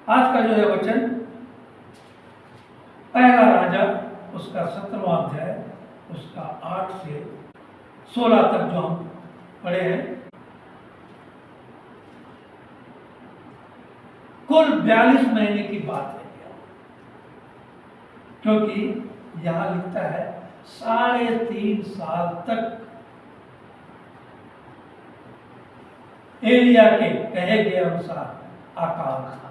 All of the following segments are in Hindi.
आज का जो है वचन पहला राजा उसका 17वां अध्याय उसका 8 से 16 तक जो हम पढ़े हैं, कुल 42 महीने की बात है, क्योंकि यहां लिखता है 3.5 साल तक एलिया के कहे गए अनुसार अकाल था।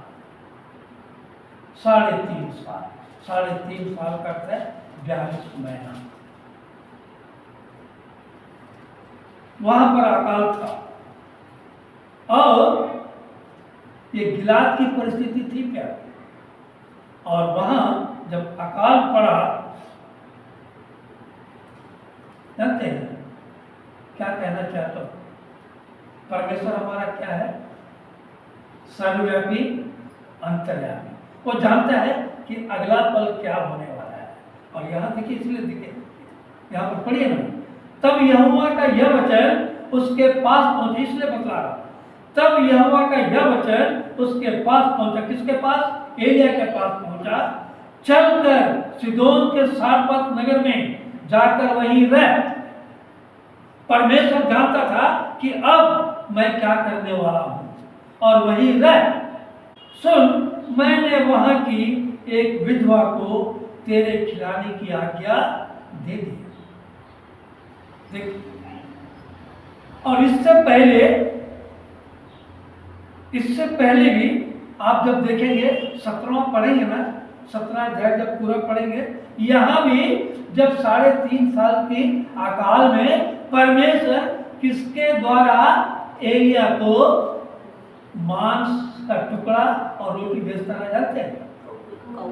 3.5 साल, 3.5 साल का अर्थ है 42 महीना वहां पर अकाल था। और ये गिलाद की परिस्थिति थी क्या? और वहां जब अकाल पड़ा, जानते हैं क्या कहना चाहता हूं? परमेश्वर हमारा क्या है? सर्वव्यापी, अंतर्यामी। वो जानता है कि अगला पल क्या होने वाला है। और यहां देखिए, इसलिए देखिए, यहां पर पढ़िए ना, तब यहोवा का यह वचन उसके पास पहुंचा, इसलिए बतला रहा। तब यहोवा का यह वचन उसके पास पहुंचा। किसके पास? एलिया के पास पहुंचा। चलकर सीदोन के सारपत नगर में जाकर वहीं रह। परमेश्वर जानता था कि अब मैं क्या करने वाला हूं, और वहीं रह। सुन, मैंने वहां की एक विधवा को तेरे खिलाने की आज्ञा दे दी। देख, और इससे पहले भी आप जब देखेंगे 17वां पढ़ेंगे ना, 17वां अध्याय जब पूरा पढ़ेंगे, यहां भी जब 3.5 साल की अकाल में परमेश्वर किसके द्वारा एलिया को मांस का टुकड़ा और रोटी भेजता रहा, जानते हैं?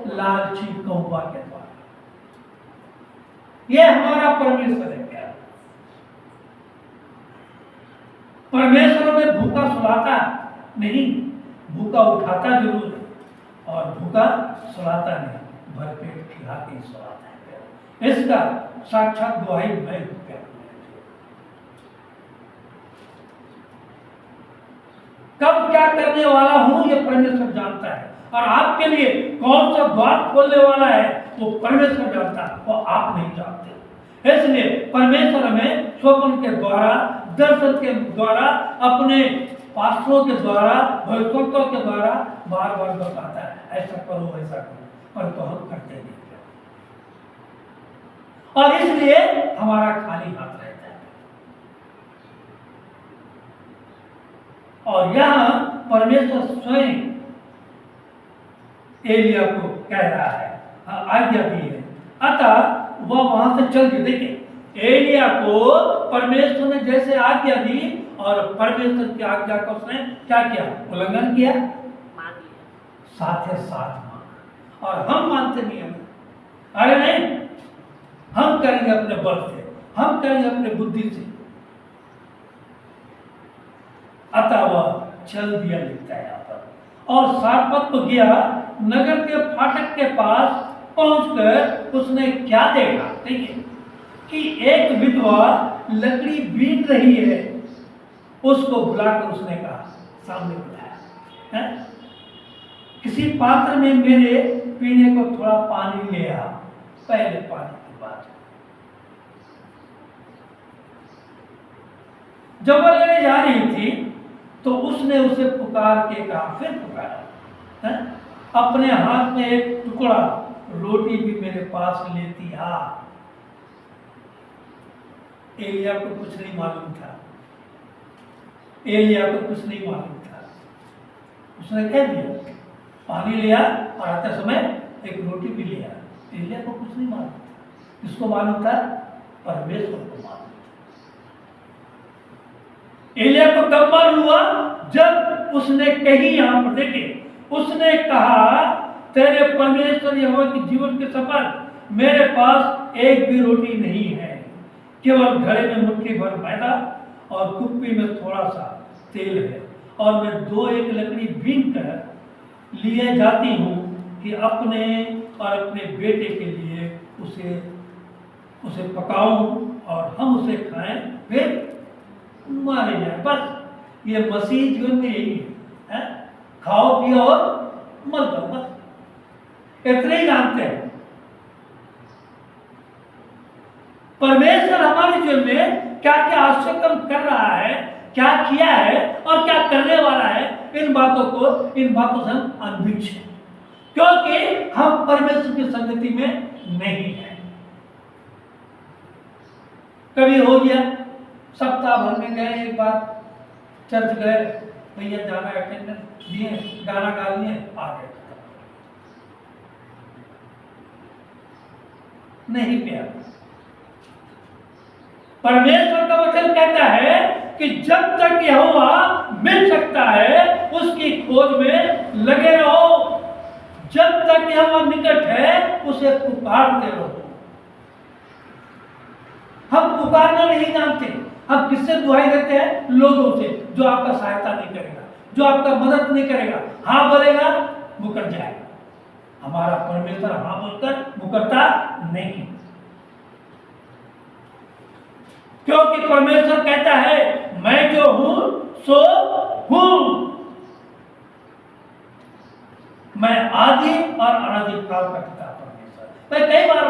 लालची कौवा के द्वारा। यह हमारा परमेश्वर है क्या? परमेश्वर में भूखा सुलाता नहीं, भूखा उठाता जरूर है, और भूखा सुलाता नहीं, भरपेट खिला के सुलाता है। इसका साक्षात गवाही मैं हूं क्या? कब क्या करने वाला हूं ये परमेश्वर जानता है, और आपके लिए कौन सा द्वार खोलने वाला है वो परमेश्वर जानता है, वो आप नहीं जानते। इसलिए परमेश्वर हमें स्वप्न के द्वारा, दर्शन के द्वारा, अपने पास्टरों के द्वारा, भविष्यवक्ताओं के द्वारा बार बार बताता है, ऐसा करो वैसा करो, पर तो हम करते नहीं। और इसलिए हमारा खाली हाथ रहता है। और यहां परमेश्वर स्वयं एलिया को कह रहा है, आज्ञा दी है। अतः वह वहां से चल गए। देखिए, एलिया को परमेश्वर ने जैसे आज्ञा दी, और परमेश्वर की आज्ञा का उसने क्या किया? उल्लंघन किया, साथ माना। और हम मानते नहीं हैं। अरे नहीं, हम करेंगे अपने बल से, हम करेंगे अपने बुद्धि से। अतः वह चल दिया, लिखता है यहाँ पर। और सारपत को गया, नगर के फाटक के पास पहुंचकर उसने क्या देखा? देखिए कि एक विधवा लकड़ी बीन रही है। उसको बुलाकर उसने कहा, सामने बुलाया, है? किसी पात्र में मेरे पीने को थोड़ा पानी ले आ। पहले पानी की बात। जब वह लेने जा रही थी तो उसने उसे पुकार के कहा, फिर पुकारा, है? अपने हाथ में एक टुकड़ा रोटी भी मेरे पास लेती आ। एलिया को कुछ नहीं मालूम था, एलिया को कुछ नहीं मालूम था। उसने कह दिया, पानी लिया, और आते समय एक रोटी भी लिया। एलिया को कुछ नहीं मालूम था। किसको मालूम था? परमेश्वर को मालूम था। एलिया को कब मालूम हुआ? जब उसने कही, यहां पर देखिए, उसने कहा, तेरे परमेश्वर यहोवा के जीवन के शपथ, मेरे पास एक भी रोटी नहीं है, केवल घड़े में मुट्ठी भर मैदा और कुप्पी में थोड़ा सा तेल है, और मैं 2-1 लकड़ी बीन कर लिए जाती हूँ कि अपने और अपने बेटे के लिए उसे पकाऊं और हम उसे खाएं, फिर मारे जाए। बस ये मसीह जीवन में यही है, खाओ पियो और मर जाओ, बस इतने ही जानते हैं। परमेश्वर हमारे जीवन में क्या क्या आवश्यक काम कर रहा है, क्या किया है और क्या करने वाला है, इन बातों से हम अनभिज्ञ हैं, क्योंकि हम परमेश्वर की संगति में नहीं है। कभी हो गया सप्ताह भर में गए, एक बार चर्च गए, भैया जाना अटेंडेंस दिए, गाना गा लिए, आ गए, नहीं प्यार। परमेश्वर का वचन कहता है कि जब तक यहोवा मिल सकता है उसकी खोज में लगे रहो, जब तक यहोवा निकट है उसे पुकारते रहो। हम पुकारना नहीं जानते, हम किससे दुहाई देते हैं? लोगों से, जो आपका सहायता नहीं करेगा, जो आपका मदद नहीं करेगा। हाँ बोलेगा, मुकर जाएगा। हमारा परमेश्वर हाँ बोलकर मुकरता नहीं, क्योंकि परमेश्वर कहता है मैं जो हूं सो हूं, मैं आदि और अनादि काल का पिता परमेश्वर। मैं कई बार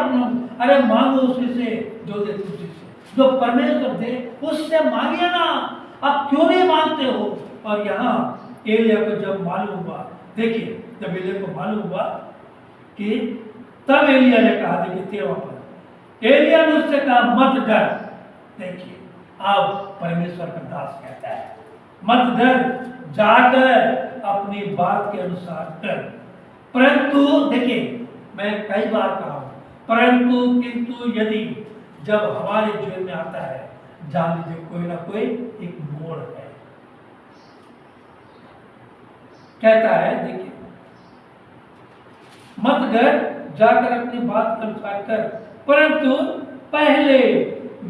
अरे मांगो उसी से जो दे तुझी से, जो परमेश्वर दे उससे मांगिए ना, आप क्यों नहीं मांगते हो? और यहाँ एलिया को जब मालूम हुआ, देखिए जब एलिया को मालूम हुआ कि तब एलिया ने कहा, देखिए 13वां पद, एलिया ने उससे कहा मत डर। देखिए अब परमेश्वर का दास कहता है मत डर, जाकर अपनी बात के अनुसार कर। परंतु देखिए मैं कई बार कहा हूं, परंतु किंतु यदि जब हमारे जीवन में आता है, जान लीजिए कोई ना कोई एक मोड़ है। कहता है देखिए मत डर, जाकर अपनी बात के अनुसार कर, परंतु पहले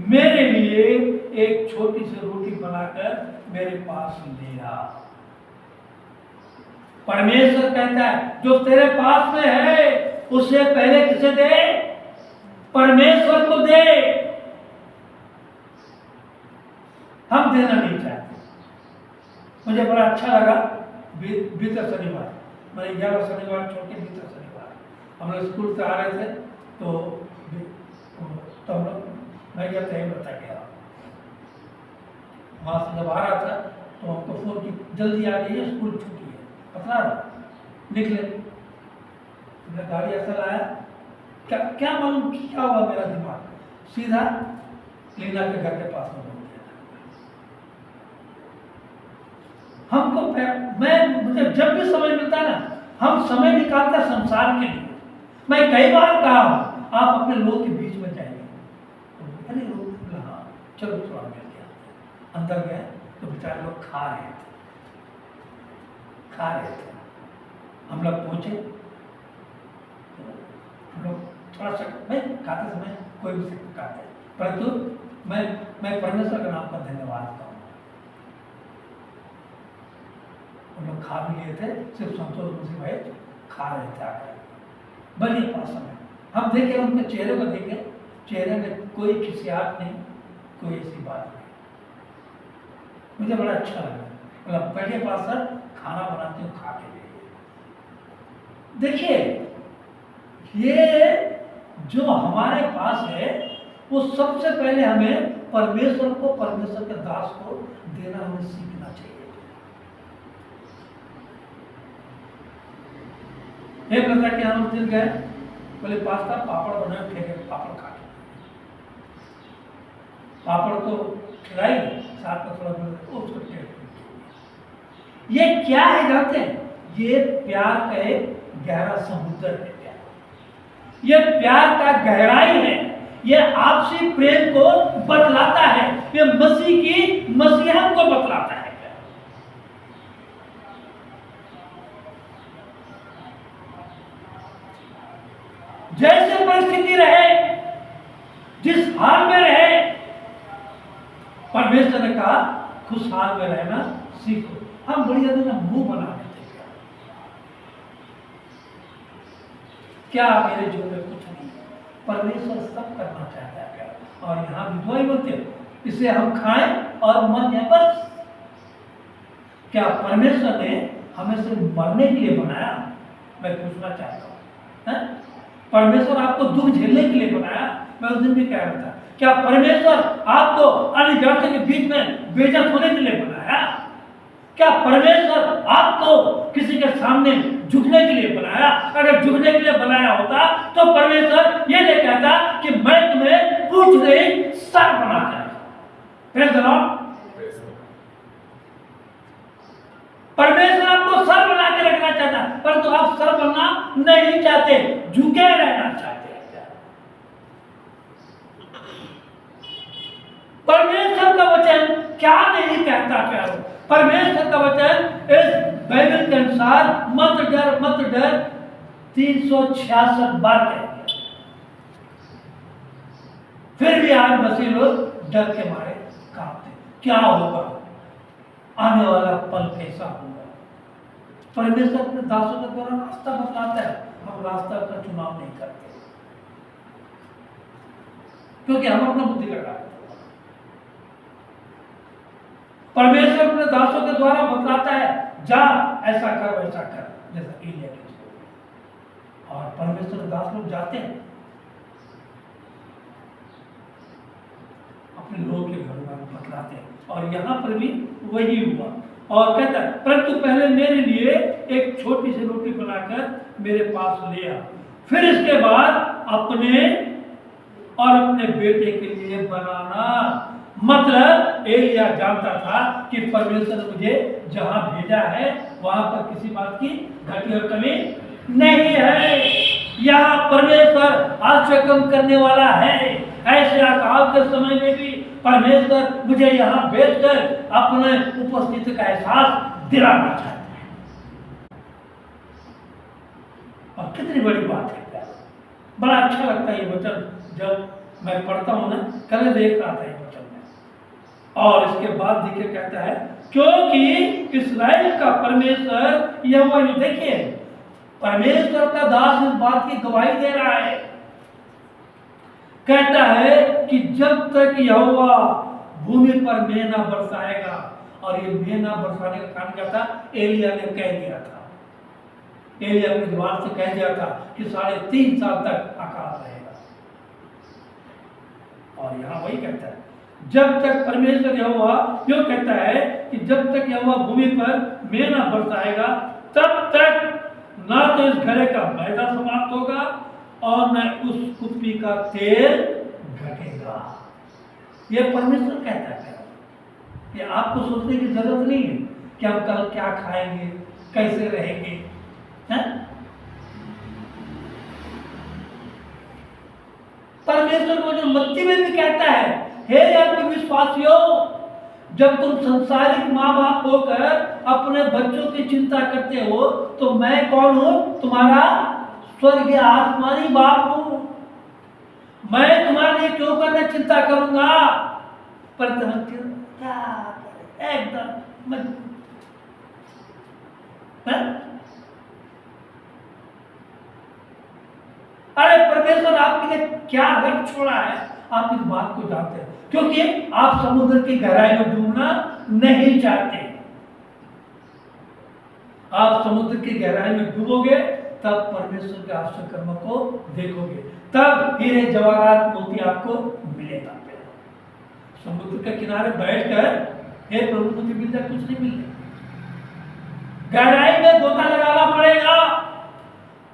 मेरे लिए एक छोटी सी रोटी बनाकर मेरे पास ले आ। परमेश्वर कहता है जो तेरे पास में है उसे पहले किसे दे? परमेश्वर को दे। हम देना नहीं चाहते। मुझे बड़ा अच्छा लगा बीते शनिवार, मैंने 11 शनिवार छोड़ के बीते शनिवार हम लोग स्कूल से आ रहे थे, तो हम लोग मैं क्या टाइम बता गया, वहाँ से जब आ रहा था तो हमको फोन की जल्दी आ रही है, स्कूल छुट्टी है, पता निकले। मैं गाड़ी ऐसा लाया, क्या मालूम क्या हुआ, मेरा दिमाग सीधा लीना के घर के पास में हो गया। हमको मुझे जब भी समय मिलता है ना, हम समय निकालते हैं संसार के लिए। मैं कई बार कहा आप अपने लोग के बीच में जाइए, अरे लोग हाँ चलो थोड़ा मिल गया, अंदर गए तो बेचारे लोग खा रहे थे। हम लोग पहुंचे, हम लोग थोड़ा सा मैं खाते समय कोई भी से खाते, परंतु मैं परमेश्वर के नाम का धन्यवाद करूँ। हम लोग खा भी लिए थे, सिर्फ संतोष मुझे भाई खा रहे थे आकर बड़े पास में। हम देखे उनके चेहरे को देखे, चेहरे में कोई खिसियात नहीं, कोई ऐसी बात नहीं। मुझे बड़ा अच्छा लगा, मतलब बैठे पास सर खाना बनाते हो, खा के देखिए ये जो हमारे पास है वो सबसे पहले हमें परमेश्वर को, परमेश्वर के दास को देना हमें सीखना चाहिए। एक लड़का के हम दिन गए, बोले पास्ता पापड़ बनाए, फेंके पापड़ खा के, पापड़ तो खिलाई, साथ में थोड़ा उसको टेस्ट। ये क्या है जानते हैं? ये प्यार का एक गहरा समुद्र है। ये प्यार का गहराई है, ये आपसी प्रेम को बतलाता है, ये मसीह की मसीहत को बतलाता है। जैसे परिस्थिति रहे, जिस हाल में रहे, परमेश्वर ने कहा खुशहाल में रहना सीखो। हम बड़ी ज्यादा मुंह बना देते हैं, क्या मेरे जीवन में कुछ नहीं, परमेश्वर सब करना चाहता है प्यार। और यहाँ विधवा ही बोलते हैं इसे हम खाएं और मन है बस। क्या परमेश्वर ने हमें सिर्फ मरने के लिए बनाया? मैं पूछना चाहता हूँ, हैं? परमेश्वर आपको दुख झेलने के लिए बनाया? मैं उस दिन भी कह रहा था, क्या परमेश्वर आपको अन्य जातियों के बीच में बेइज्जत होने के लिए बनाया? क्या परमेश्वर आपको किसी के सामने झुकने के लिए बनाया? अगर झुकने के लिए बनाया होता तो परमेश्वर ये नहीं कहता कि मैं तुम्हें पूछ नहीं सर बना कर। परमेश्वर आपको सर बना के रखना चाहता, परंतु आप सर बनना नहीं चाहते, झुके रहना चाहते। परमेश्वर का वचन क्या नहीं कहता प्यारो? परमेश्वर का वचन इस बाइबल के अनुसार मत डर 366 बार कह दिया। फिर भी आज मसीह लोग डर के मारे कांपते। क्या होगा? आने वाला पल कैसा होगा? परमेश्वर अपने दासों के द्वारा रास्ता बताता है, हम रास्ता का चुनाव नहीं करते क्योंकि हम अपना बुद्धि लगाते। परमेश्वर अपने दासों के द्वारा बतलाता है, जा ऐसा कर वैसा कर, जैसा एलिया के। और परमेश्वर के दास लोग जाते हैं अपने लोग के घर में बतलाते हैं, और यहाँ पर भी वही हुआ। और कहता है, परंतु पहले मेरे लिए एक छोटी सी रोटी बनाकर मेरे पास ले आ, फिर इसके बाद अपने और अपने बेटे के लिए बनाना। मतलब एलिया जानता था कि परमेश्वर ने मुझे जहां भेजा है वहां पर किसी बात की घटी और कमी नहीं है। यहाँ परमेश्वर आश्चर्य कम करने वाला है। ऐसे अकाल के समय में भी परमेश्वर मुझे यहाँ भेजकर अपने उपस्थिति का एहसास दिलाना चाहता है। और कितनी बड़ी बात है, बड़ा अच्छा लगता है ये वचन जब मैं पढ़ता हूं ना। कल देख रहा था ये वचन में, और इसके बाद देखिए कहता है, क्योंकि इस्राएल का परमेश्वर यहोवा, देखिए परमेश्वर का दास इस बात की गवाही दे रहा है, कहता है कि जब तक यहोवा भूमि पर मेना बरसाएगा। और ये मेना बरसाने का कारण क्या था? एलिया ने कह दिया था, एलिया अपनी जुबान से कह दिया था कि 3.5 साल तक अकाल रहेगा। और यहाँ वही कहता है, जब तक परमेश्वर यहोवा क्यों कहता है कि जब तक यहोवा भूमि पर मेना बरसाएगा तब तक ना तो इस घड़े का मैदा समाप्त होगा और न उस कुप्पी का तेल घटेगा। यह परमेश्वर कहता है। ये आपको सोचने की जरूरत नहीं है कि हम कल क्या खाएंगे, कैसे रहेंगे, हैं? परमेश्वर को जो मत्ती में भी कहता है, हे अपने विश्वासियों, जब तुम संसारिक माँ बाप होकर अपने बच्चों की चिंता करते हो तो मैं कौन हूं? तुम्हारा स्वर्गीय आसमानी बाप हूं। मैं तुम्हारे लिए क्यों करना चिंता करूंगा? पर तुम क्या करें? एकदम अरे परमेश्वर आपके लिए क्या रख छोड़ा है, आप इस बात को जानते हैं, क्योंकि आप समुद्र की गहराई में डूबना नहीं चाहते। आप समुद्र की गहराई में डूबोगे तब परमेश्वर के आश्चर्य कर्मों को देखोगे, तब हीरे जवाहरात मोती आपको मिलेगा। समुद्र के किनारे बैठकर हे प्रभु मुझे मिल जाए, कुछ नहीं मिलेगा। गहराई में गोता लगाना पड़ेगा,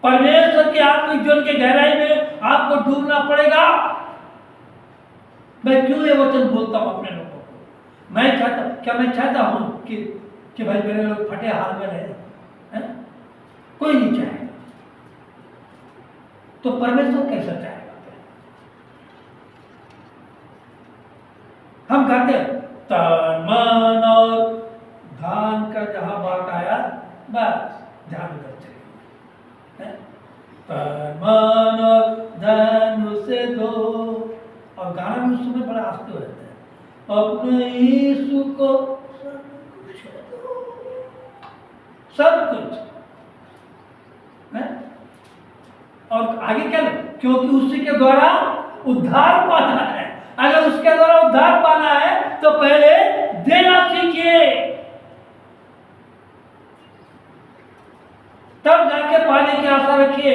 परमेश्वर के आत्मिक जीवन के गहराई में आपको डूबना पड़ेगा। मैं क्यों ये वचन बोलता हूं अपने लोगों को? मैं चाहता हूं कि भाई मेरे लोग फटे हाल में रहे, कोई नहीं चाहेगा। तो परमेश्वर कैसा चाहेगा? हम कहते हैं तन मन और धान का जहां बात आया बस ध्यान उधर चले। तन मन और धन से दो, और गाना भी उस समय बड़ा आस्ते रहता है, अपने यीशु को सब कुछ है। और आगे क्या, क्योंकि उसी के द्वारा उद्धार पाना है। अगर उसके द्वारा उद्धार पाना है तो पहले देना सीखिए, तब जाके पाने की आशा रखिए।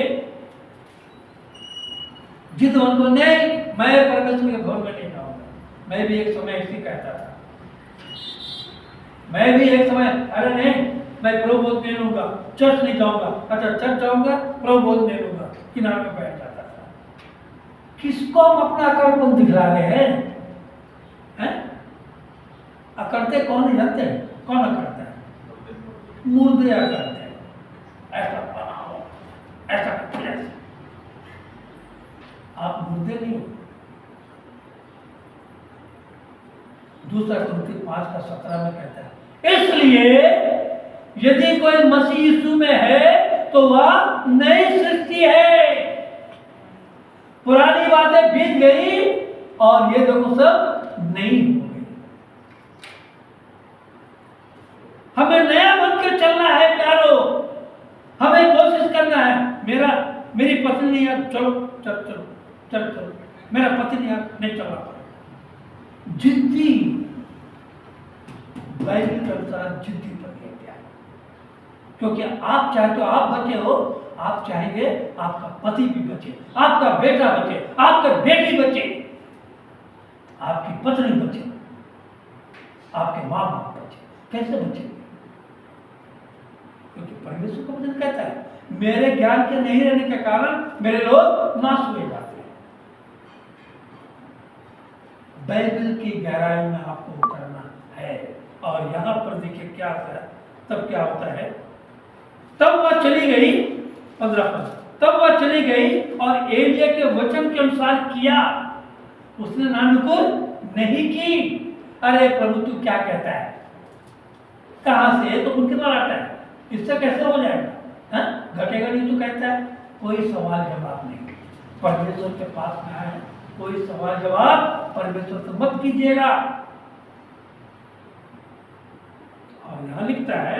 जिद मत करो, नहीं मैं परमेश्वर के भवन में नहीं जाऊंगा। मैं भी एक समय ऐसे कहता था, मैं भी एक समय, अरे नहीं मैं प्रभु बोध नहीं लूंगा, चर्च नहीं जाऊंगा, अच्छा चर्च जाऊंगा प्रभु बोध नहीं लूंगा, किनारे में बैठ जाता था। किसको हम अपना अकड़पन दिखला रहे हैं? अकड़ते कौन है जानते हैं? कौन अकड़ता है? मुर्दे अकड़ते हैं। ऐसा बनाओ, ऐसा करते, आप मुर्दे नहीं हो। दूसरा कुरिन्थियों 5:17 में कहता है, इसलिए यदि कोई मसीह यीशु में है तो वह नई सृष्टि है, पुरानी बातें बीत गई और ये देखो सब नई हो गई। हमें नया बन के चलना है प्यारो, हमें कोशिश करना है। मेरी पत्नी नहीं यार, चलो चल चलो चल चलो, मेरा पति नहीं यार, नहीं चल रहा। जिद्दी, बाइबल के अनुसार जिद्दी बनिए प्यारे, क्योंकि आप चाहे तो आप बचे हो, आप चाहेंगे आपका पति भी बचे, आपका बेटा बचे, आपका बेटी बचे, आपकी पत्नी बचे, आपके माँ बाप बचे। कैसे बचे? क्योंकि परमेश्वर का वचन कहता है, मेरे ज्ञान के नहीं रहने के कारण मेरे लोग नाश हुए जाते हैं। बाइबल की गहराई में आपको उतरना है। और यहां पर देखिए क्या होता है, तब क्या होता है, तब वह चली गई, 15 पद, तब वह चली गई और एलिया के वचन के अनुसार किया, उसने नानुकुर नहीं की। अरे प्रभु तू क्या कहता है? कहां से? तो उनके द्वारा आता है, इससे कैसे हो जाएगा? घटेगा नहीं तो कहता है। कोई सवाल जवाब नहीं, परमेश्वर के पास में आए, कोई सवाल जवाब परमेश्वर से मत कीजिएगा। और यहां लिखता है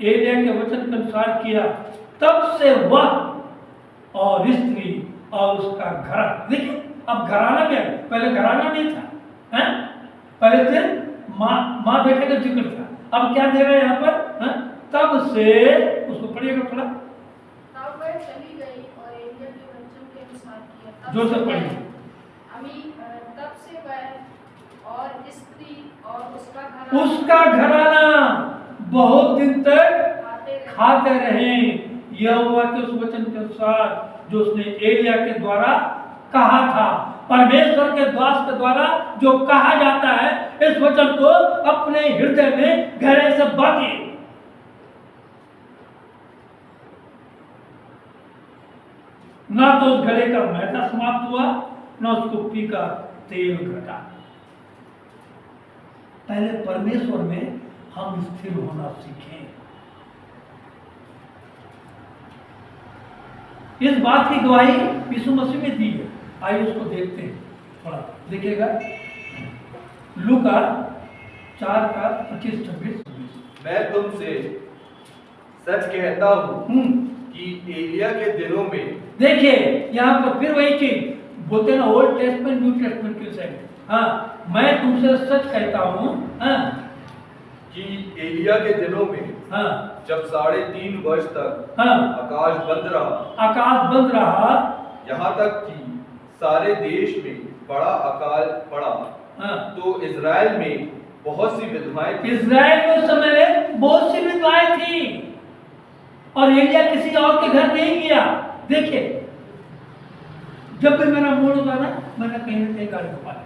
एलिया के वचन के अनुसार किया, तब से वह और स्त्री और उसका घर, देखिए अब घराना क्या है, पहले घराना नहीं था, हैं? पहले सिर्फ माँ बेटे का जिक्र था। अब क्या दे रहे हैं यहाँ पर? हैं? तब से, उसको पढ़िएगा थोड़ा, तब वह चली गई और एलिया के वचन के अनुसार किया। जोर से पढ़िए। तब से वह और स्त्री और उसका घराना बहुत दिन तक खाते रहे, यहोवा के उस वचन के अनुसार जो उसने एलिया के द्वारा कहा था। परमेश्वर के दास के द्वारा जो कहा जाता है, इस वचन को अपने हृदय में गहरे से बांधिए। ना तो उस गले का मैदा समाप्त हुआ, ना उसको पी का तेल घटा। पहले परमेश्वर में हम स्थिर होना सीखें। इस बात की गवाही यीशु मसीह ने दी है। आइए उसको देखते हैं, थोड़ा देखिएगा, लूका 4:25-26। मैं तुमसे सच कहता हूँ कि एलिया के दिनों में, देखिए यहाँ पर फिर वही चीज बोलते हैं ना, ओल्ड टेस्टमेंट न्यू टेस्टमेंट के से। हाँ, मैं तुमसे सच कहता हूँ कि एलिया के दिनों में, जब 3.5 वर्ष तक आकाश बंद रहा, यहाँ तक कि सारे देश में बड़ा अकाल पड़ा, तो इजराइल में बहुत सी विधवाएं थी। इजराइल में उस समय बहुत सी विधवाएं थी और एलिया किसी और के घर नहीं गया। देखिए, जब भी मेरा मूड होता ना, मैंने कहीं ना कहीं गाड़ी घुमा लिया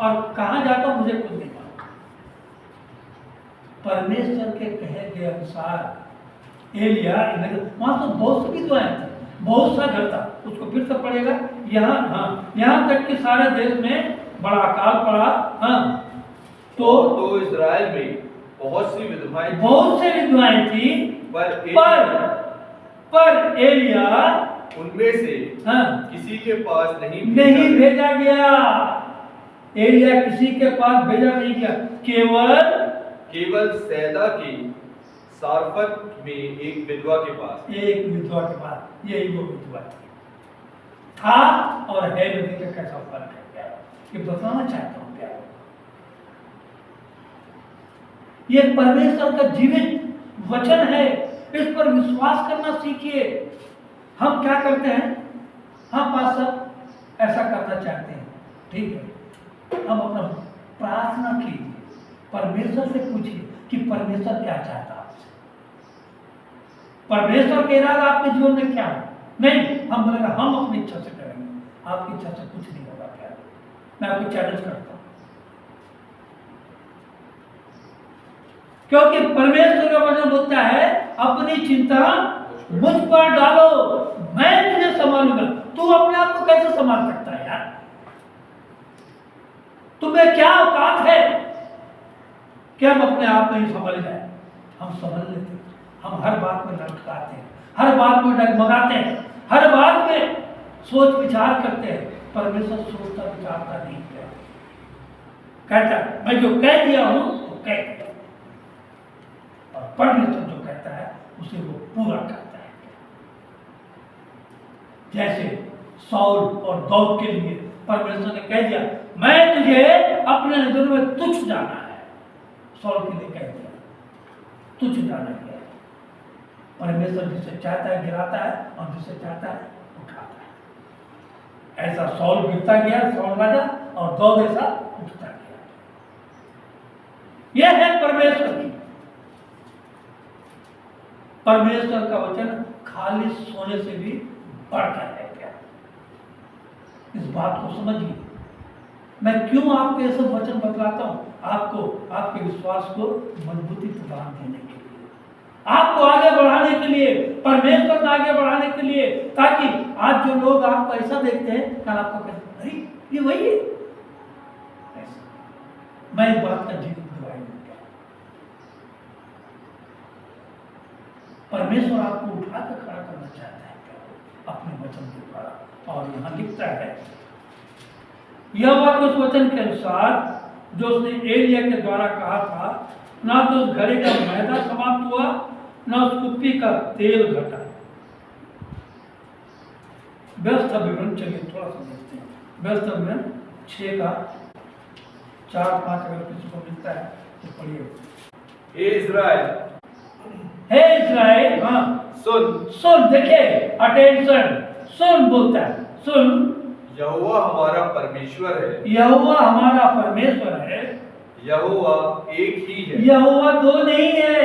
और कहाँ जाता मुझे खुद नहीं पता। परमेश्वर के कहे गए अनुसार एलिया, वहां तो बहुत सी विधवाएं थी, बहुत सा घर था। उसको फिर से पड़ेगा यहाँ तक कि सारे देश में बड़ा अकाल पड़ा। तो इजराइल में बहुत सी विधवाएं थी, पर एलिया उनमें से किसी के पास नहीं भेजा गया। एलिया किसी के पास भेजा नहीं गया, केवल सैदा के सारफत में एक विधवा के पास। यही वो विधवा था और है। देखिए कैसा फर्क है, ये बताना चाहता हूं प्यार। ये परमेश्वर का जीवित वचन है, इस पर विश्वास करना सीखिए। हम क्या करते हैं, हम पास्टर ऐसा करना चाहते हैं, ठीक है, हम अपना प्रार्थना कीजिए, परमेश्वर से पूछिए कि परमेश्वर क्या चाहता है आपसे, परमेश्वर के इरादा आपके जीवन में क्या है। नहीं, हम बोलेंगे हम अपनी इच्छा से करेंगे, आपकी इच्छा से कुछ नहीं होगा। क्या मैं आपको चैलेंज करता हूं, क्योंकि परमेश्वर का वचन बोलता है अपनी चिंता मुझ पर डालो, मैं तुझे संभालूंगा। तू अपने आप को कैसे संभाल सकता है यार? तुम्हें क्या औकात है कि हम अपने आप में ही संभल जाए? हम संभल लेते हैं, हम हर बात में लटकाते हैं, हर बात में डगमगाते हैं, हर बात में सोच विचार करते हैं। परमेश्वर सोचता विचारता नहीं है, कहता मैं जो कह दिया हूं वो कह दिया, और परमेश्वर जो कहता है उसे वो पूरा करता है। जैसे सौल और दाऊद के लिए परमेश्वर ने कह दिया मैं तुझे अपने नजर में तुच्छ जाना है, सौल के लिए कह दिया तुच्छ जाना है। परमेश्वर जिसे चाहता है गिराता है और जिसे चाहता है उठाता है। ऐसा सौल गिरता गया, सौल राजा, और दाऊद ऐसा उठता गया। यह है परमेश्वर की, परमेश्वर का वचन खाली सोने से भी बढ़कर है क्या? इस बात को समझिए। मैं क्यों आपको ये सब वचन बतलाता हूं? आपको आपके विश्वास को मजबूती प्रदान देने के लिए, आपको आगे बढ़ाने के लिए, परमेश्वर को आगे बढ़ाने के लिए, ताकि आज जो लोग आपको ऐसा देखते हैं कल आपको कहते अरे ये वही है। मैं इस बात का जीवित गवाही दूंगा। परमेश्वर आपको उठाकर खड़ा करना चाहता है अपने वचन के द्वारा। और यहां लिखता है यहोवा के उस वचन के अनुसार जो उसने एलिया के द्वारा कहा था, ना तो उस घड़े का मैदा समाप्त हुआ, ना उस कुप्पी का तेल घटा। व्यवस्था विवरण चलिए थोड़ा सा देखते हैं। व्यवस्था विवरण 6 का 4-5 अगर किसी को मिलता है तो पढ़िए। हे इज़राइल, हे इज़राइल, हाँ सुन सुन, देखिए अटेंशन, सुन बोलता है, सुन। यहोवा हमारा परमेश्वर है, यहोवा हमारा परमेश्वर है। यहोवा एक ही है, यहोवा दो नहीं है।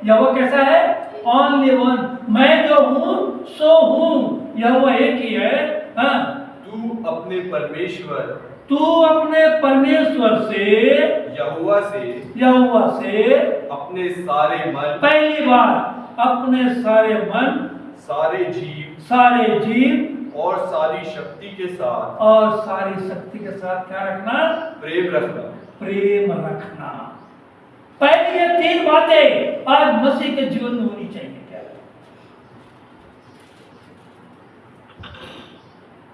यहोवा कैसा है? Only one. मैं जो हूँ सो हूँ, यहोवा एक ही है। हाँ, तू अपने परमेश्वर, तू अपने परमेश्वर से, यहोवा से अपने सारे मन, पहली बार अपने सारे मन, सारे जीव और सारी शक्ति के साथ क्या रखना? प्रेम रखना। पहली ये 3 बातें आज मसीह के जीवन में होनी चाहिए। क्या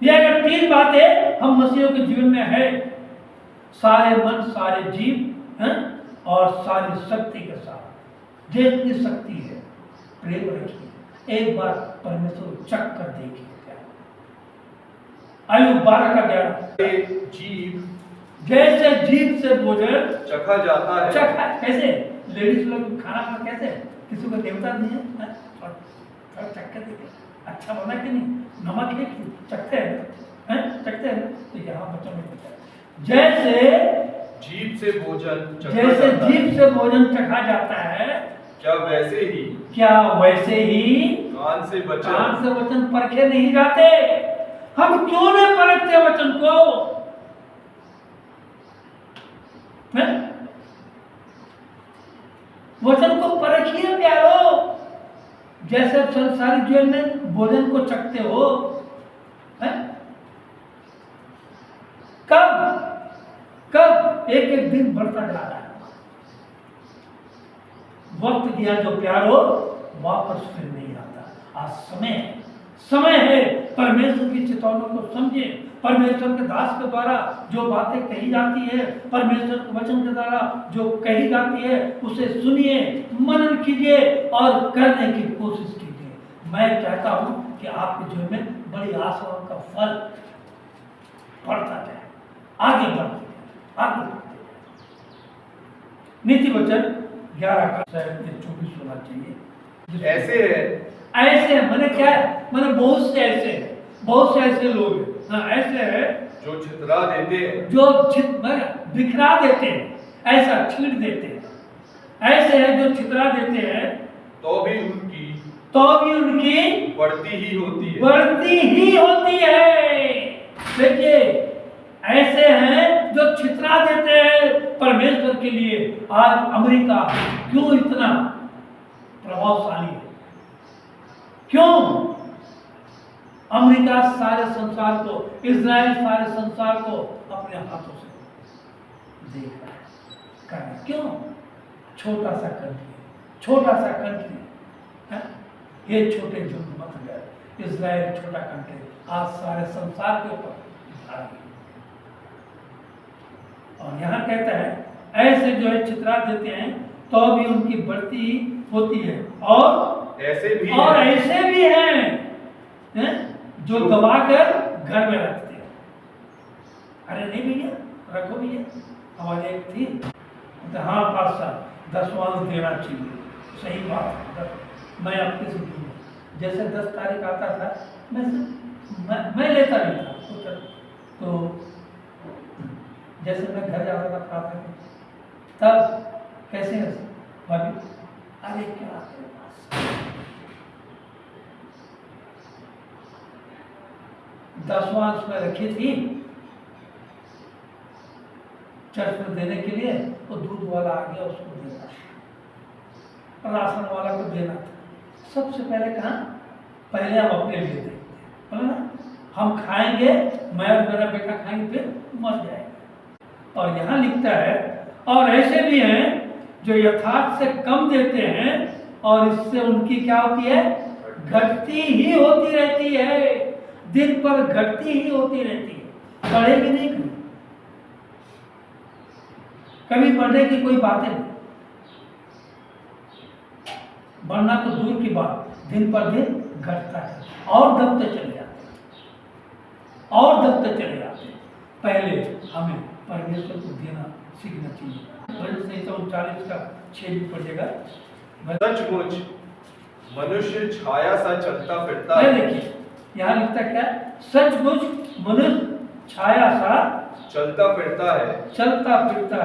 ये अगर 3 बातें हम मसीहों के जीवन में है, सारे मन, सारे जीव हैं और सारी शक्ति के साथ, जितनी शक्ति है प्रेम रखिए। एक बार परमेश्वर चख कर देखिए। आयु 12 का 11। जीव जैसे जीव से भोजन चखा जाता है, चखा कैसे? लेडीज लोग खाना खा कैसे? किसी को देवता नहीं है, और चख के देखे अच्छा बना कि नहीं, नमक है कि चखते हैं, चखते हैं। तो यहाँ बच्चों में कहता है जैसे जीव से भोजन चखा जाता है, क्या वैसे ही कान से वचन परखे नहीं जाते। हम क्यों नहीं परखते वचन को? वचन को परखिए प्यारो। जैसे संसारिक जीवन में भोजन को चखते हो, कब एक दिन बढ़ता जा रहा है। वक्त दिया जो प्यारो वापस फिर नहीं आता। आज समय है परमेश्वर की चेतावनी को समझे। परमेश्वर के दास के द्वारा जो बातें कही जाती है, परमेश्वर के वचन के द्वारा जो कही जाती है, उसे सुनिए, मनन कीजिए और करने की कोशिश कीजिए। मैं चाहता हूं कि आपके जीवन में बड़ी आशाओं का फल बढ़ता जाए, आगे बढ़ते जाए। नीति वचन 11 का 24 होना चाहिए। ऐसे है, ऐसे मैंने क्या है, मैंने बहुत से ऐसे लोग हैं। हाँ, ऐसे है जो छितरा देते हैं, जो बिखरा देते हैं, ऐसा छीट देते हैं। ऐसे हैं जो छितरा देते हैं तो भी उनकी बढ़ती ही होती है। देखिए, ऐसे हैं जो छितरा देते हैं परमेश्वर के लिए। आज अमेरिका क्यों इतना प्रभावशाली है? क्यों? अमेरिका सारे संसार को, इजराइल सारे संसार को अपने हाथों से देख रहा है, कर रहा है। क्यों? छोटा सा कंट्री है, ये छोटे युद्ध मत गए। इजराइल छोटा कंट्री आज सारे संसार के ऊपर भारी। और यहाँ कहता है ऐसे जो है छितरा देते हैं तो भी उनकी बढ़ती होती है, और ऐसे भी हैं जो दबाकर घर में रखते हैं। अरे नहीं भैया, रखो भैया। हमारी एक थी, तो हाँ पास्टर 10वां देना चाहिए, सही बात है, मैं आपके से दूर। जैसे 10 तारीख आता था मैं लेता नहीं था। तो जैसे मैं घर जाता था प्रार्थना में, तब कैसे है भाभी, अरे क्या आपके पास 10वां उसमें रखी थी चर्च में देने के लिए, तो दूध वाला आ गया, उसको देना, राशन वाला को देना था। सबसे पहले कहा, पहले हम अपने लिए देते हैं ना, हम खाएंगे, मैं और मेरा बेटा खाएंगे, फिर मर जाएगा। और यहाँ लिखता है और ऐसे भी हैं जो यथार्थ से कम देते हैं और इससे उनकी क्या होती है, घटती ही होती रहती है, दिन पर घटती ही होती रहती है, बढ़ेगी नहीं कभी बढ़ने की कोई बात नहीं। बढ़ना तो दूर की बात, दिन पर दिन घटता है और दबते चले जाते हैं। पहले हमें परमेश्वर को देना सीखना चाहिए। 39 का 6 भी पढ़ेगा। सचमुच मनुष्य छाया सा चलता फिरता है। देखिए यहाँ लिखता क्या, सचमुच मनुष्य छाया सा चलता फिरता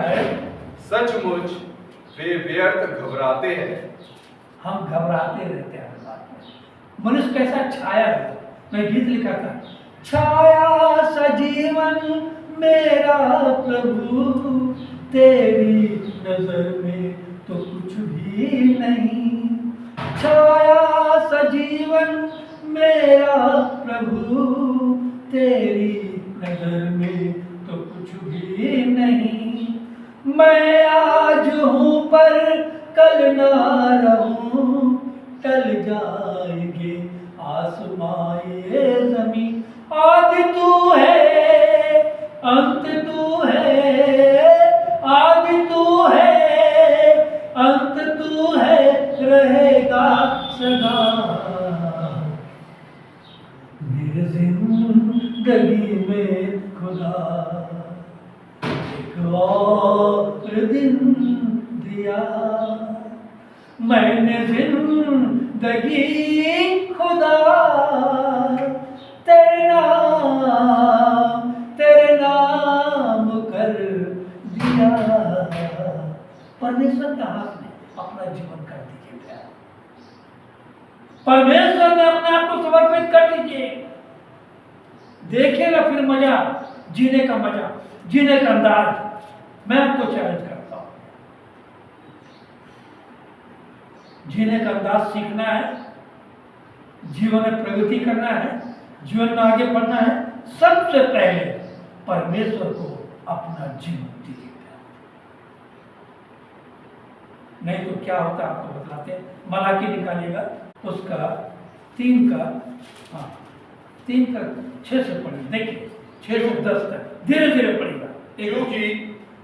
है। सचमुच वे व्यर्थ घबराते हैं। हम घबराते रहते हैं हर बात में। मनुष्य कैसा छाया है, मैं गीत लिखा था, छाया सा जीवन मेरा प्रभु, तेरी नजर में तो कुछ भी नहीं। छाया सा जीवन मेरा प्रभु, तेरी नजर में तो कुछ भी नहीं। मैं आज हूँ पर कल ना रहूं, टल जाएंगे आसमां ये जमीन। आदि तू है, अंत तू है, आदि तू है, अंत तू है, रहेगा सदा। मेरे जिंदगी में खुदा एक और दिन दिया, मैंने जिंदगी खुदा तेरे नाम कर दिया। परमेश्वर के हाथ में अपना जीवन कर दीजिए प्यार, परमेश्वर में अपने आप को समर्पित कर दीजिए। देखिएगा फिर मजा, जीने का मजा, जीने का अंदाज। मैं आपको चैलेंज करता हूं, जीने का अंदाज सीखना है, जीवन में प्रगति करना है, जीवन में आगे बढ़ना है। सबसे पहले परमेश्वर को अपना जीवन दीजिए। नहीं तो क्या होता है आपको बतलाते हैं। मलाकी निकालिएगा उसका 3 का 6 से पढ़िए। देखिए 6 से 10 तक धीरे धीरे पढ़ेगा।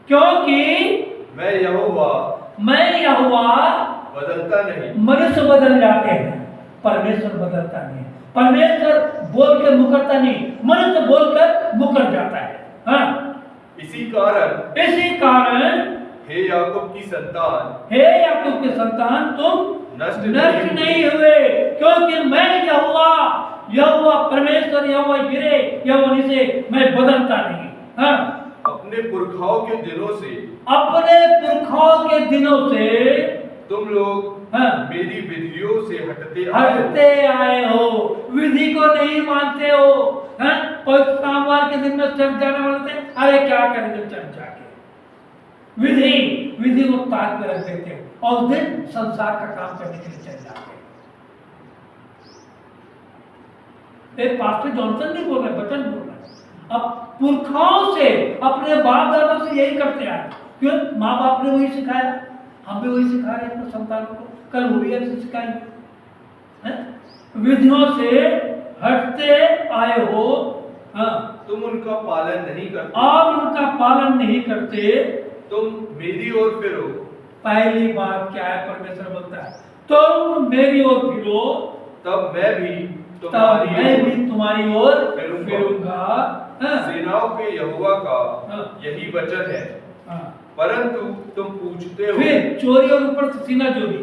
क्योंकि मैं यहोवा बदलता नहीं। मनुष्य बदल जाते हैं, परमेश्वर बदलता नहीं। परमेश्वर बोल के मुकरता नहीं, मनुष्य बोलकर मुकर जाता है। हाँ, इसी कारण हे याकूब की संतान, तुम नष्ट नहीं हुए, क्योंकि मैं यहोवा परमेश्वर, यहोवा गिरे, यहोवा निसे, मैं बदलता नहीं। हाँ, अपने पुरखाओं के दिनों से तुम लोग मेरी विधियों से हटते आए हो, विधि को नहीं मानते हो। हाँ, कोई सोमवार के दिन में चर्च जाने वाले थे, अरे क्या करेंगे चर्च जाके, विधि को ताक पे रख देते हो और दिन संसार का काम करने के लिए चल जाते हैं। एक पास्टर जॉनसन नहीं बोल रहे, बचन बोल रहे। अब पुरखाओं से, अपने बाप दादा से यही करते आए, क्यों? माँ बाप ने वही सिखाया, हम भी वही सिखा रहे हैं अपने संतानों को, कल वो भी ऐसे सिखाएंगे। विधियों से हटते आए हो। हाँ, तुम उनका पालन नहीं करते, आप उनका पालन नहीं करते, तुम मेरी ओर फिरो। पहली बात क्या है? परमेश्वर बोलता है तुम मेरी ओर फिरो, तब मैं भी तुम्हारी ओर फिरूंगा। सेनाओं के यहोवा का यही वचन है। परंतु तुम पूछते हो, फिर चोरी और ऊपर से सीना चोरी,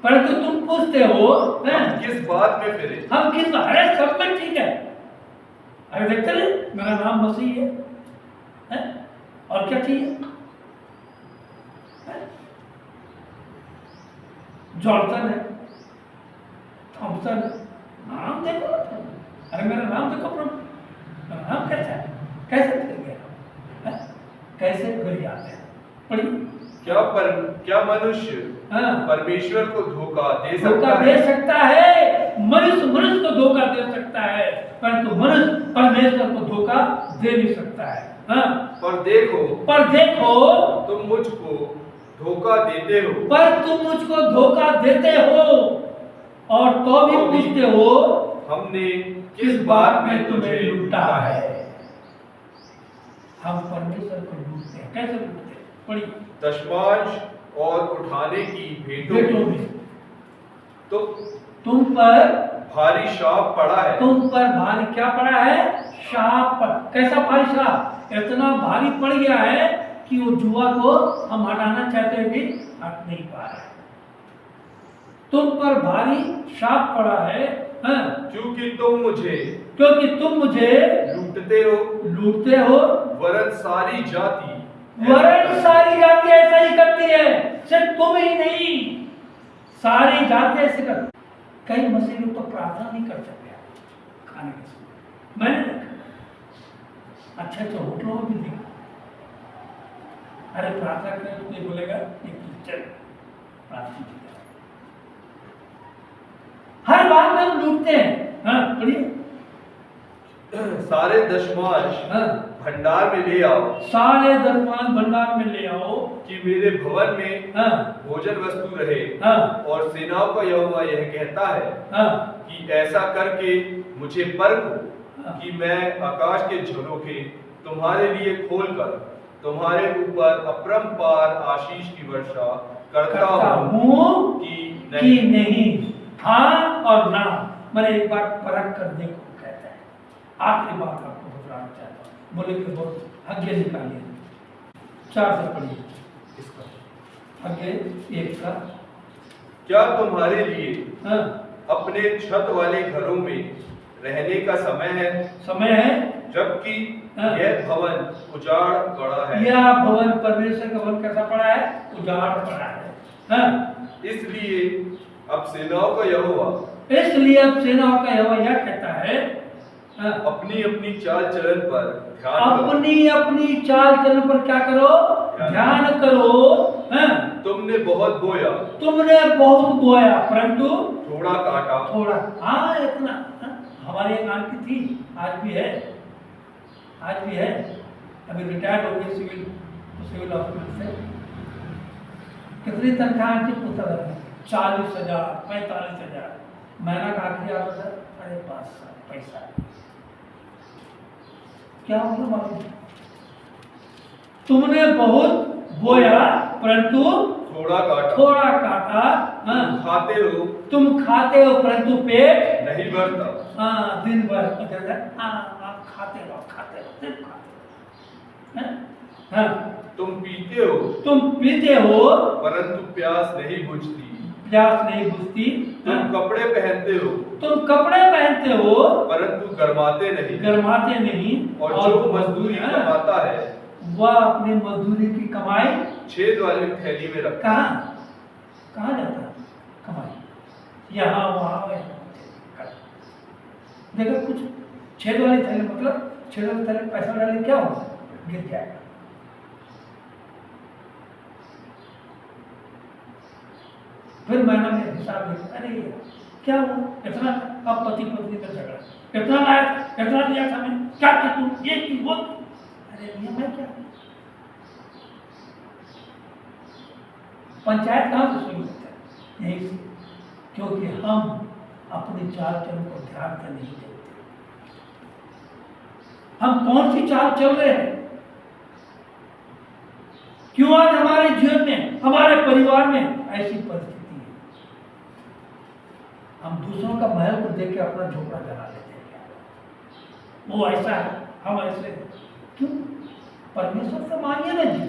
परंतु तुम पूछते हो हम किस बात में फिरे, हम किस बात? अरे सब में ठीक है, अरे देखते हैं मेरा नाम मसीह है, और क्या चाहिए? जॉर्डन है, थॉमसन है, नाम देखो। अरे मेरा नाम देखो प्रभु, मेरा नाम कैसा है? कैसे फिर गया? कैसे फिर जाते हैं? पढ़िए। क्या मनुष्य परमेश्वर को धोखा दे सकता है? मनुष्य को धोखा दे सकता है, परंतु मनुष्य परमेश्वर को धोखा दे नहीं सकता है। पर देखो तुम मुझको धोखा देते हो, पर तुम मुझको धोखा देते हो और तो भी पूछते हो हमने किस बात में तुम्हें लूटा है। हम परमेश्वर को लूटते हैं। कैसे लूटते हैं? पढ़िए। दशमांश और उठाने की भेंटों में तो तुम पर भारी शाप पड़ा है। तुम पर भारी क्या पड़ा है? शाप। कैसा भारी शाप? इतना भारी पड़ गया है कि वो जुआ को हम हटाना चाहते हैं भी हट नहीं पा रहे। तुम पर भारी शाप पड़ा है, क्योंकि तुम मुझे लूटते हो, वरन सारी जाति ऐसा ही करती है। सिर्फ तुम ही नहीं, सारी जाति ऐसे करती। कई मसीही लोग तो प्रार्थना नहीं कर सकते खाने के समय। मैंने देखा अच्छे होटलों में भी देखा, अरे प्रार्थना करें तो नहीं बोलेगा ये क्रिश्चियन प्रार्थना। हर बात में हम लूटते हैं। हाँ, पढ़िए। सारे दशमांश भंडार में ले आओ, कि मेरे भवन में भोजन वस्तु रहे। और सेनाओं का यहोवा यह कहता है कि ऐसा करके मुझे परखो कि मैं आकाश के झरोखे तुम्हारे लिए खोलकर तुम्हारे ऊपर अपरंपार आशीष की वर्षा करता हूँ कि नहीं। हाँ और ना, मैंने एक बार परख कर देखो कहता है। आखिरी बात आपको बताना चाहता हूँ, बोले कि बहुत आगे निकालिए। 4 से पढ़िए इसका आगे। 1 का क्या तुम्हारे लिए अपने छत वाले घरों में रहने का समय है जबकि यह भवन उजाड़ पड़ा है। यह भवन परमेश्वर का भवन कैसा पड़ा है? उजाड़ पड़ा है। इसलिए अब सेनाओं का यहोवा यह कहता है अपनी अपनी चाल चलन पर क्या करो? ध्यान करो। तुमने बहुत बोया परंतु थोड़ा काटा। हाँ, इतना। हमारी एक आंटी थी, आज भी है। अभी रिटायर्ड हो गई सिविल हॉस्पिटल से। कितनी तनख्वाह आंटी पूछता था? 40,000, 45,000। महीना का आखिरी आता था 5.5 पैसा। क्या होगा मालूम? तुमने बहुत बोया परंतु थोड़ा काटा। तुम खाते हो परंतु पेट नहीं भरता। दिन भर आप खाते रहो सिर्फ खाते रहो। तुम पीते हो परंतु प्यास नहीं बुझती। प्यास नहीं बुझती, तुम कपड़े पहनते हो परंतु गरमाते नहीं, और जो मजदूरी कमाता है वह अपनी मजदूरी की कमाई छेद वाली थैली में रखता है। कहाँ जाता है कमाई? यहाँ वहाँ देखो कुछ छेद वाली थैली, मतलब छेद वाली थैली पैसा डाले क्या होगा? गिर जाएगा। फिर मैंने में हिसाब लिखा, अरे क्या हुआ इतना, अब पति पत्नी का झगड़ा, इतना लाया, इतना दिया था मैंने, क्या कि तुम ये की वो, अरे भैया मैं क्या, पंचायत कहाँ से शुरू होता है? यही से, क्योंकि हम अपने चाल चलन को ध्यान से नहीं देते। हम कौन सी चाल चल रहे हैं? क्यों आज हमारे जीवन में, हमारे परिवार में ऐसी परिस्थिति है? हम दूसरों का महल को देख के अपना झोपड़ा जला लेते हैं, वो ऐसा है, हम ऐसे हैं। क्यों? परमेश्वर से मांगिए ना जी,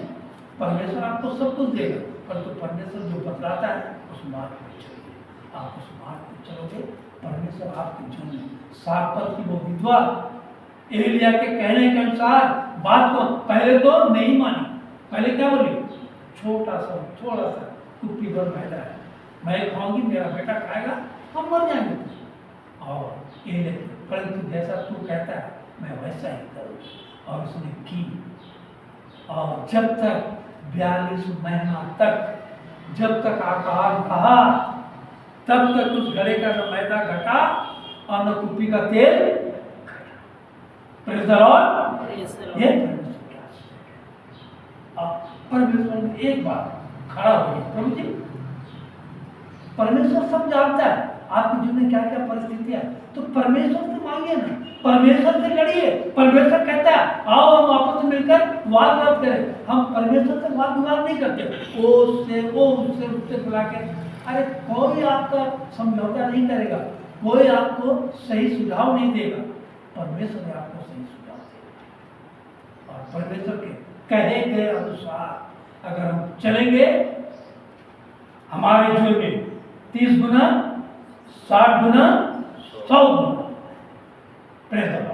परमेश्वर आपको सब कुछ देगा, परंतु परमेश्वर जो बतलाता है उस मार्ग पर चलिए। आप उस मार्ग पर चलोगे, परमेश्वर आपके जीवन में सारपत की वो विधवा एलिया के कहने के अनुसार बात को पहले तो नहीं मानी, पहले क्या बोली? थोड़ा सा कुप्पी भर मैदा है, मैं खाऊंगी, मेरा बेटा खाएगा, हम मर जाएंगे। और एलिया, परंतु जैसा तू कहता है मैं वैसा ही करूँगी। और उसने की, और जब तक 42 महीना तक, जब तक आकार रहा, तब तक उस घड़े का न मैदा घटा और न कुप्पी का तेल घटा। Praise the Lord. ये परमेश्वर ने एक बार खड़ा हो गया, प्रभु जी परमेश्वर सब जानता है आपके जीवन में क्या क्या परिस्थितियां, तो परमेश्वर से मांगिए ना, परमेश्वर से लड़िए। परमेश्वर कहता है आओ हम आपस में मिलकर वाद विवाद करें। हम परमेश्वर से वाद विवाद नहीं करते, वो उससे बुला के, अरे कोई आपका समझौता नहीं करेगा, कोई आपको सही सुझाव नहीं देगा, परमेश्वर ने आपको सही सुझाव देगा। और परमेश्वर के कहे गए अनुसार अगर हम चलेंगे, हमारे जीवन में 30 गुना, 60 गुना, 100 गुना। Praise the Lord.